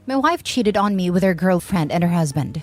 My wife cheated on me with her girlfriend and her husband.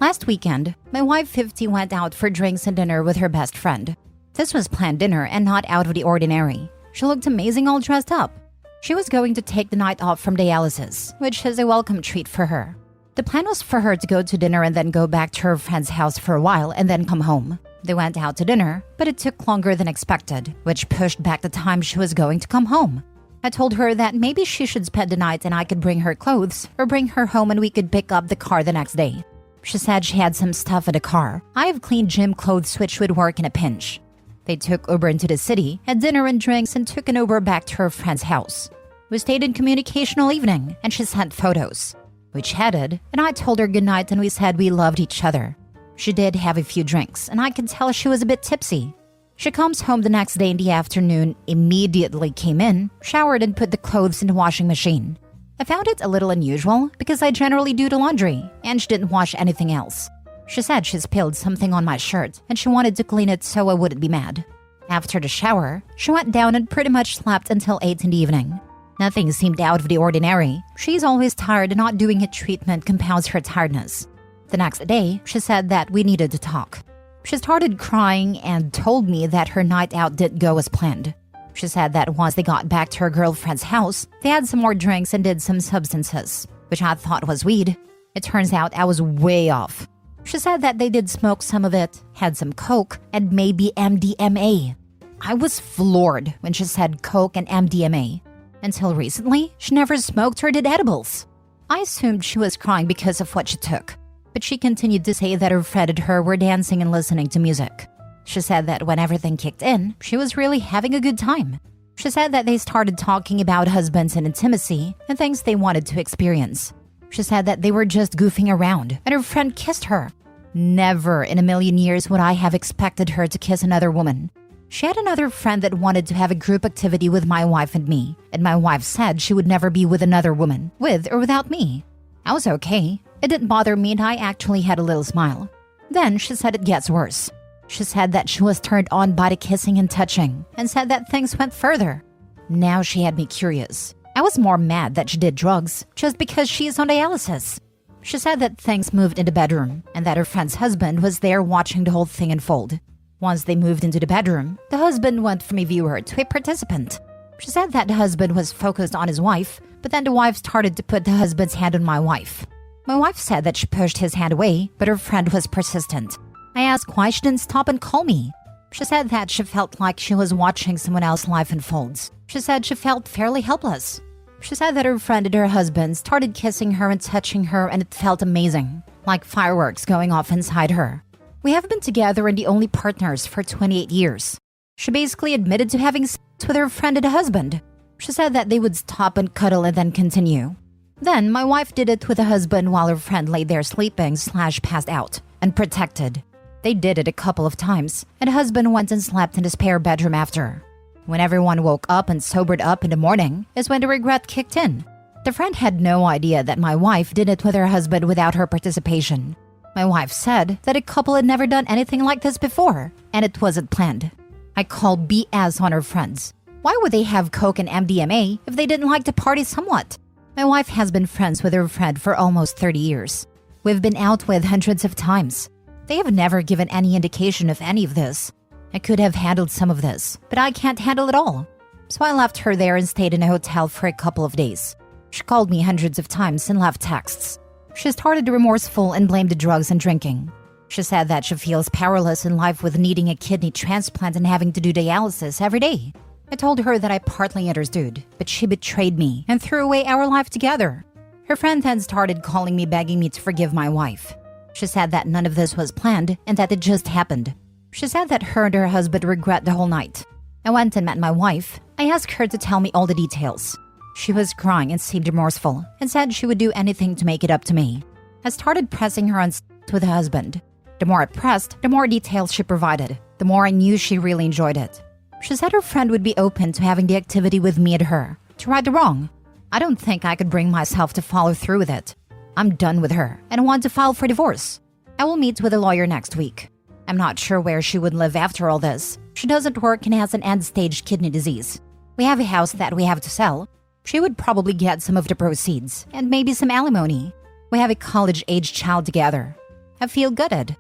Last weekend, my wife 50 went out for drinks and dinner with her best friend. This was planned dinner and not out of the ordinary. She looked amazing all dressed up. She was going to take the night off from dialysis, which is a welcome treat for her. The plan was for her to go to dinner and then go back to her friend's house for a while and then come home. They went out to dinner, but it took longer than expected, which pushed back the time she was going to come home. I told her that maybe she should spend the night and I could bring her clothes or bring her home and we could pick up the car the next day. She said she had some stuff in the car. I have clean gym clothes which would work in a pinch. They took Uber into the city, had dinner and drinks, and took an Uber back to her friend's house. We stayed in communication all evening, and she sent photos. We chatted, and I told her goodnight and we said we loved each other. She did have a few drinks, and I could tell she was a bit tipsy. She comes home the next day in the afternoon, immediately came in, showered and put the clothes in the washing machine. I found it a little unusual because I generally do the laundry, and she didn't wash anything else. She said she spilled something on my shirt, and she wanted to clean it so I wouldn't be mad. After the shower, she went down and pretty much slept until 8 in the evening. Nothing seemed out of the ordinary. She's always tired and not doing a treatment compounds her tiredness. The next day, she said that we needed to talk. She started crying and told me that her night out didn't go as planned. She said that once they got back to her girlfriend's house, they had some more drinks and did some substances, which I thought was weed. It turns out I was way off. She said that they did smoke some of it, had some coke, and maybe MDMA. I was floored when she said coke and MDMA. Until recently, she never smoked or did edibles. I assumed she was crying because of what she took. But she continued to say that her friend and her were dancing and listening to music. She said that when everything kicked in, she was really having a good time. She said that they started talking about husbands and intimacy and things they wanted to experience. She said that they were just goofing around and her friend kissed her. Never in a million years would I have expected her to kiss another woman. She had another friend that wanted to have a group activity with my wife and me, and my wife said she would never be with another woman, with or without me. I was okay. It didn't bother me and I actually had a little smile. Then she said it gets worse. She said that she was turned on by the kissing and touching and said that things went further. Now she had me curious. I was more mad that she did drugs just because she is on dialysis. She said that things moved in the bedroom and that her friend's husband was there watching the whole thing unfold. Once they moved into the bedroom, the husband went from a viewer to a participant. She said that the husband was focused on his wife, but then the wife started to put the husband's hand on my wife. My wife said that she pushed his hand away, but her friend was persistent. I asked why she didn't stop and call me. She said that she felt like she was watching someone else's life unfolds. She said she felt fairly helpless. She said that her friend and her husband started kissing her and touching her and it felt amazing, like fireworks going off inside her. We have been together and the only partners for 28 years. She basically admitted to having sex with her friend and husband. She said that they would stop and cuddle and then continue. Then my wife did it with the husband while her friend lay there sleeping/passed out, unprotected. They did it a couple of times, and the husband went and slept in the spare bedroom after. When everyone woke up and sobered up in the morning is when the regret kicked in. The friend had no idea that my wife did it with her husband without her participation. My wife said that a couple had never done anything like this before, and it wasn't planned. I call BS on her friends. Why would they have coke and MDMA if they didn't like to party somewhat? My wife has been friends with her friend for almost 30 years. We've been out with hundreds of times. They have never given any indication of any of this. I could have handled some of this, but I can't handle it all. So I left her there and stayed in a hotel for a couple of days. She called me hundreds of times and left texts. She started remorseful and blamed the drugs and drinking. She said that she feels powerless in life with needing a kidney transplant and having to do dialysis every day. I told her that I partly understood, but she betrayed me and threw away our life together. Her friend then started calling me begging me to forgive my wife. She said that none of this was planned and that it just happened. She said that her and her husband regret the whole night. I went and met my wife. I asked her to tell me all the details. She was crying and seemed remorseful and said she would do anything to make it up to me. I started pressing her on with the husband. The more I pressed, the more details she provided. The more I knew she really enjoyed it. She said her friend would be open to having the activity with me and her, to right the wrong. I don't think I could bring myself to follow through with it. I'm done with her and want to file for divorce. I will meet with a lawyer next week. I'm not sure where she would live after all this. She doesn't work and has an end-stage kidney disease. We have a house that we have to sell. She would probably get some of the proceeds, and maybe some alimony. We have a college-age child together. I feel gutted.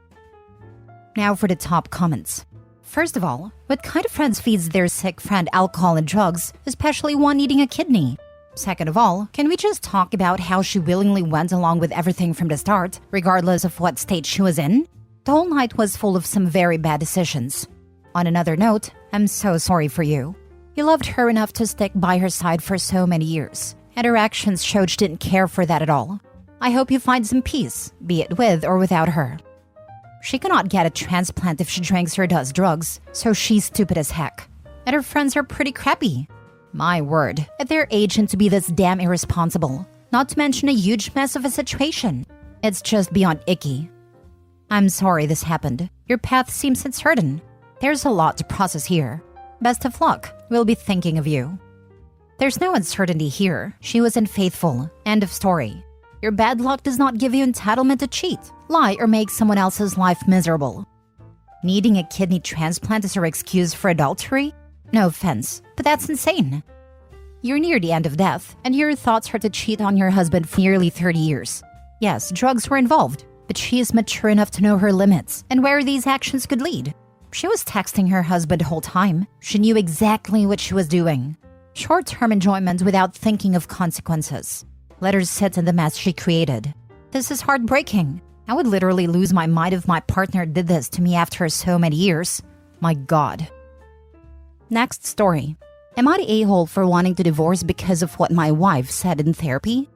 Now for the top comments. First of all, what kind of friends feeds their sick friend alcohol and drugs, especially one needing a kidney? Second of all, can we just talk about how she willingly went along with everything from the start, regardless of what state she was in? The whole night was full of some very bad decisions. On another note, I'm so sorry for you. You loved her enough to stick by her side for so many years, and her actions showed she didn't care for that at all. I hope you find some peace, be it with or without her. She cannot get a transplant if she drinks or does drugs, so she's stupid as heck. And her friends are pretty crappy. My word, at their age and to be this damn irresponsible. Not to mention a huge mess of a situation. It's just beyond icky. I'm sorry this happened. Your path seems uncertain. There's a lot to process here. Best of luck. We'll be thinking of you. There's no uncertainty here. She was unfaithful. End of story. Your bad luck does not give you entitlement to cheat, lie, or make someone else's life miserable. Needing a kidney transplant is her excuse for adultery? No offense, but that's insane. You're near the end of death, and your thoughts are to cheat on your husband for nearly 30 years. Yes, drugs were involved, but she is mature enough to know her limits and where these actions could lead. She was texting her husband the whole time. She knew exactly what she was doing. Short-term enjoyment without thinking of consequences. Let her sit in the mess she created. This is heartbreaking. I would literally lose my mind if my partner did this to me after so many years. My God. Next story. Am I the a-hole for wanting to divorce because of what my wife said in therapy?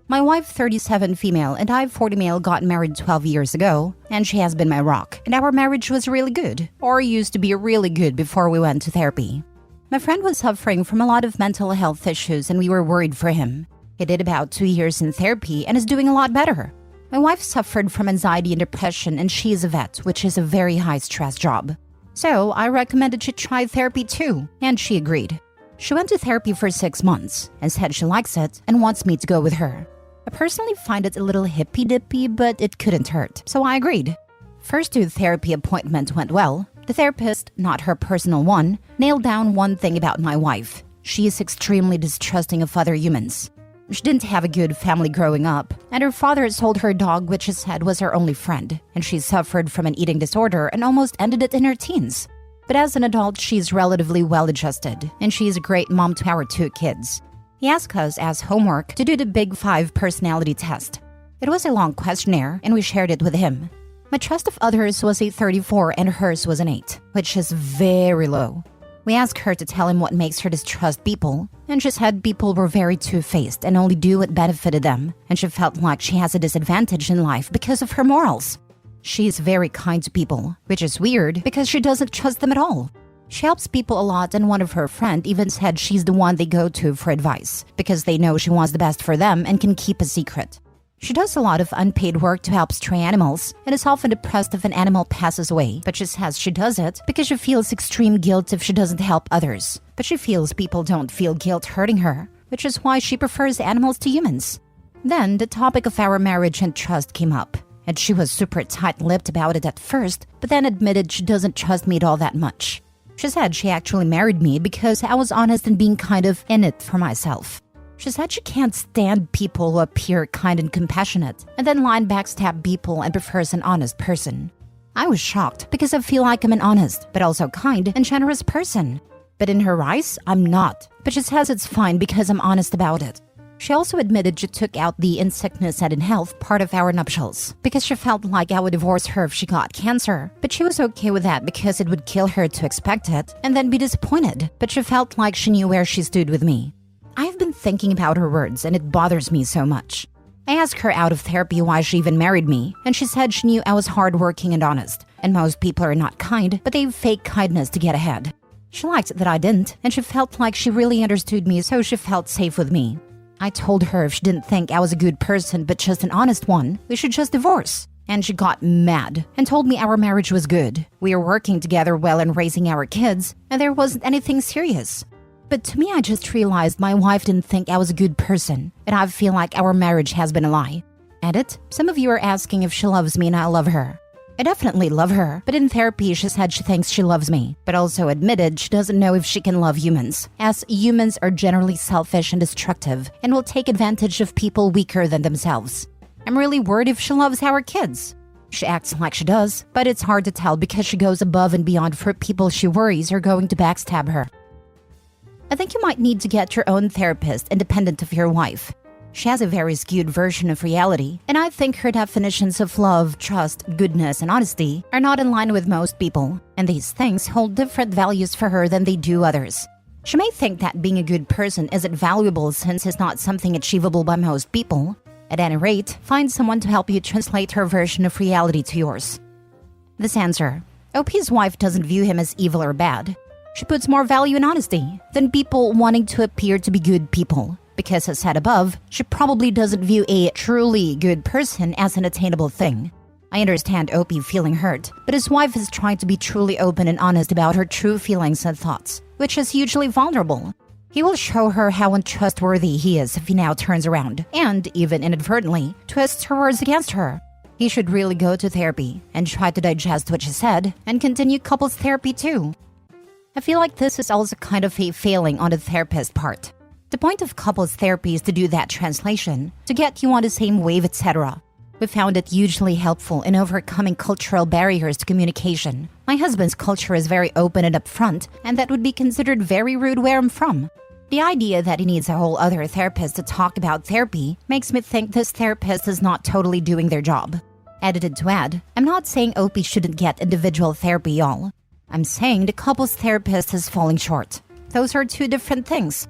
My wife, 37 female, and I, 40 male, got married 12 years ago, and she has been my rock, and our marriage was really good, or used to be really good before we went to therapy. My friend was suffering from a lot of mental health issues, and we were worried for him. He did about 2 years in therapy and is doing a lot better. My wife suffered from anxiety and depression, and she is a vet, which is a very high-stress job. So I recommended she try therapy too, and she agreed. She went to therapy for 6 months and said she likes it and wants me to go with her. I personally find it a little hippy-dippy, but it couldn't hurt, so I agreed. First 2 therapy appointments went well. The therapist, not her personal one, nailed down one thing about my wife. She is extremely distrusting of other humans. She didn't have a good family growing up, and her father sold her dog, which she said was her only friend, and she suffered from an eating disorder and almost ended it in her teens. But as an adult, she's relatively well-adjusted, and she's a great mom to our 2 kids. He asked us as homework to do the Big 5 personality test. It was a long questionnaire, and we shared it with him. My trust of others was a 34 and hers was an 8, which is very low. We asked her to tell him what makes her distrust people, and she said people were very two-faced and only do what benefited them, and she felt like she has a disadvantage in life because of her morals. She is very kind to people, which is weird because she doesn't trust them at all. She helps people a lot, and one of her friends even said she's the one they go to for advice because they know she wants the best for them and can keep a secret. She does a lot of unpaid work to help stray animals and is often depressed if an animal passes away, but she says she does it because she feels extreme guilt if she doesn't help others. But she feels people don't feel guilt hurting her, which is why she prefers animals to humans. Then the topic of our marriage and trust came up, and she was super tight-lipped about it at first, but then admitted she doesn't trust me at all that much. She said she actually married me because I was honest and being kind of in it for myself. She said she can't stand people who appear kind and compassionate, and then lie and backstab people and prefers an honest person. I was shocked because I feel like I'm an honest, but also kind and generous person. But in her eyes, I'm not. But she says it's fine because I'm honest about it. She also admitted she took out the in sickness and in health part of our nuptials because she felt like I would divorce her if she got cancer. But she was okay with that because it would kill her to expect it and then be disappointed. But she felt like she knew where she stood with me. I've been thinking about her words, and it bothers me so much. I asked her out of therapy why she even married me, and she said she knew I was hardworking and honest, and most people are not kind, but they fake kindness to get ahead. She liked that I didn't, and she felt like she really understood me, so she felt safe with me. I told her if she didn't think I was a good person but just an honest one, we should just divorce. And she got mad and told me our marriage was good. We are working together well and raising our kids, and there wasn't anything serious. But to me, I just realized my wife didn't think I was a good person, and I feel like our marriage has been a lie. Edit, some of you are asking if she loves me and I love her. I definitely love her, but in therapy she said she thinks she loves me, but also admitted she doesn't know if she can love humans, as humans are generally selfish and destructive and will take advantage of people weaker than themselves. I'm really worried if she loves our kids. She acts like she does, but it's hard to tell because she goes above and beyond for people she worries are going to backstab her. I think you might need to get your own therapist independent of your wife. She has a very skewed version of reality, and I think her definitions of love, trust, goodness, and honesty are not in line with most people, and these things hold different values for her than they do others. She may think that being a good person isn't valuable since it's not something achievable by most people. At any rate, find someone to help you translate her version of reality to yours. This answer. OP's wife doesn't view him as evil or bad. She puts more value in honesty than people wanting to appear to be good people. Because as said above, she probably doesn't view a truly good person as an attainable thing. I understand OP feeling hurt, but his wife is trying to be truly open and honest about her true feelings and thoughts, which is hugely vulnerable. He will show her how untrustworthy he is if he now turns around, and even inadvertently, twists her words against her. He should really go to therapy and try to digest what she said and continue couples therapy too. I feel like this is also kind of a failing on the therapist's part. The point of couples therapy is to do that translation, to get you on the same wave, etc. We found it hugely helpful in overcoming cultural barriers to communication. My husband's culture is very open and upfront, and that would be considered very rude where I'm from. The idea that he needs a whole other therapist to talk about therapy makes me think this therapist is not totally doing their job. Edited to add, I'm not saying OP shouldn't get individual therapy, y'all. I'm saying the couples therapist is falling short. Those are two different things.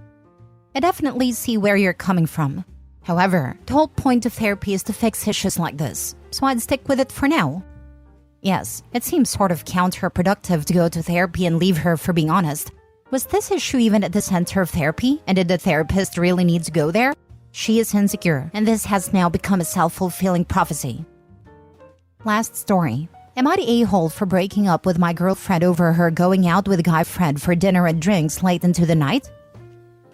I definitely see where you're coming from. However, the whole point of therapy is to fix issues like this, so I'd stick with it for now. Yes, it seems sort of counterproductive to go to therapy and leave her for being honest. Was this issue even at the center of therapy, and did the therapist really need to go there? She is insecure, and this has now become a self-fulfilling prophecy. Last story. Am I the a-hole for breaking up with my girlfriend over her going out with a guy friend for dinner and drinks late into the night?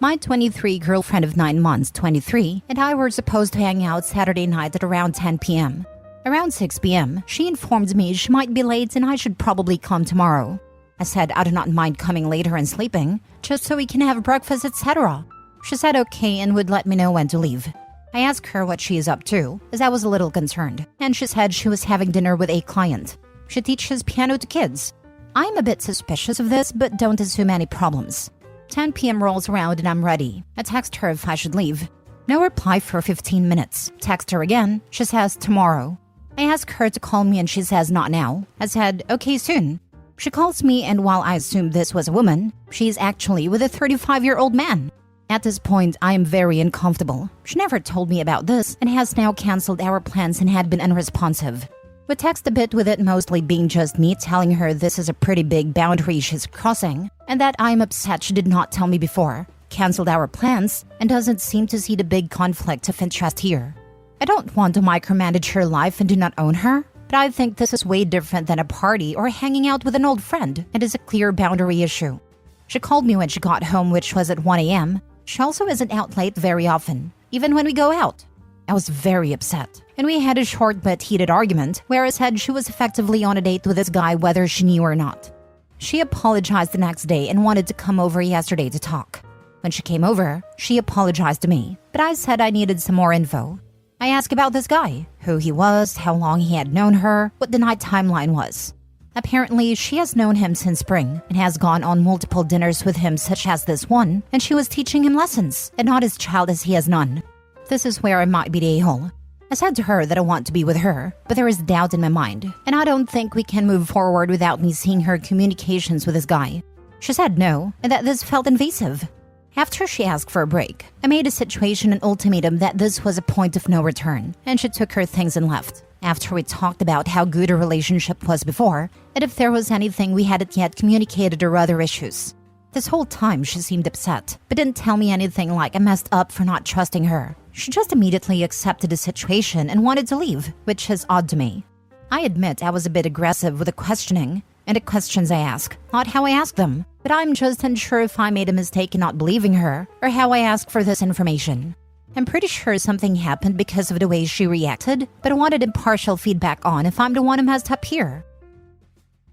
My 23 girlfriend of 9 months, 23, and I were supposed to hang out Saturday night at around 10 p.m. Around 6 p.m., she informed me she might be late and I should probably come tomorrow. I said I do not mind coming later and sleeping, just so we can have breakfast, etc. She said okay and would let me know when to leave. I asked her what she is up to, as I was a little concerned, and she said she was having dinner with a client. She teaches piano to kids. I am a bit suspicious of this, but don't assume any problems. 10 p.m. rolls around and I'm ready. I text her if I should leave. No reply for 15 minutes. Text her again. She says tomorrow. I ask her to call me and she says not now. I said okay soon. She calls me and while I assumed this was a woman, she's actually with a 35-year-old man. At this point, I am very uncomfortable. She never told me about this and has now cancelled our plans and had been unresponsive. We text a bit with it mostly being just me telling her this is a pretty big boundary she's crossing and that I'm upset she did not tell me before, cancelled our plans, and doesn't seem to see the big conflict of interest here. I don't want to micromanage her life and do not own her, but I think this is way different than a party or hanging out with an old friend and is a clear boundary issue. She called me when she got home, which was at 1 a.m. She also isn't out late very often, even when we go out. I was very upset, and we had a short but heated argument where I said she was effectively on a date with this guy whether she knew or not. She apologized the next day and wanted to come over yesterday to talk. When she came over, she apologized to me, but I said I needed some more info. I asked about this guy, who he was, how long he had known her, what the night timeline was. Apparently, she has known him since spring and has gone on multiple dinners with him such as this one, and she was teaching him lessons, and not his child as he has none. This is where I might be the a-hole. I said to her that I want to be with her, but there is doubt in my mind, and I don't think we can move forward without me seeing her communications with this guy. She said no, and that this felt invasive. After she asked for a break, I made a situation an ultimatum that this was a point of no return, and she took her things and left. After we talked about how good our relationship was before, and if there was anything we hadn't yet communicated or other issues. This whole time she seemed upset, but didn't tell me anything like I messed up for not trusting her. She just immediately accepted the situation and wanted to leave, which is odd to me. I admit I was a bit aggressive with the questioning and the questions I ask, not how I ask them, but I'm just unsure if I made a mistake in not believing her or how I asked for this information. I'm pretty sure something happened because of the way she reacted, but I wanted impartial feedback on if I'm the one who messed up here.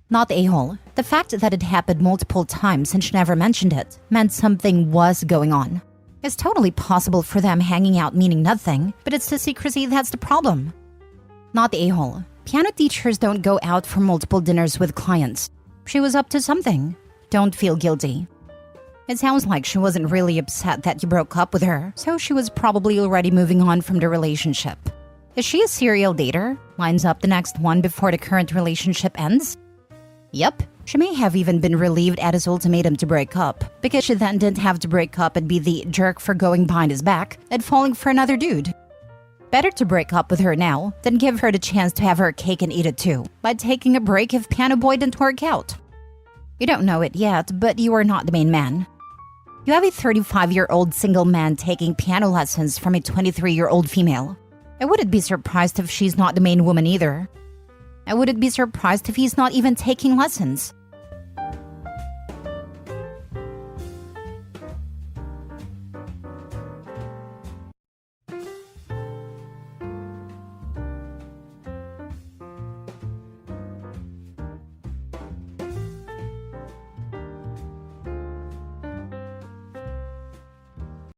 Not the a-hole. The fact that it happened multiple times and she never mentioned it meant something was going on. It's totally possible for them hanging out meaning nothing, but it's the secrecy that's the problem. Not the a-hole. Piano teachers don't go out for multiple dinners with clients. She was up to something. Don't feel guilty. It sounds like she wasn't really upset that you broke up with her, so she was probably already moving on from the relationship. Is she a serial dater? Lines up the next one before the current relationship ends? Yep. She may have even been relieved at his ultimatum to break up, because she then didn't have to break up and be the jerk for going behind his back and falling for another dude. Better to break up with her now than give her the chance to have her cake and eat it too, by taking a break if Piano Boy didn't work out. You don't know it yet, but you are not the main man. You have a 35-year-old single man taking piano lessons from a 23-year-old female. I wouldn't be surprised if she's not the main woman either. I wouldn't be surprised if he's not even taking lessons.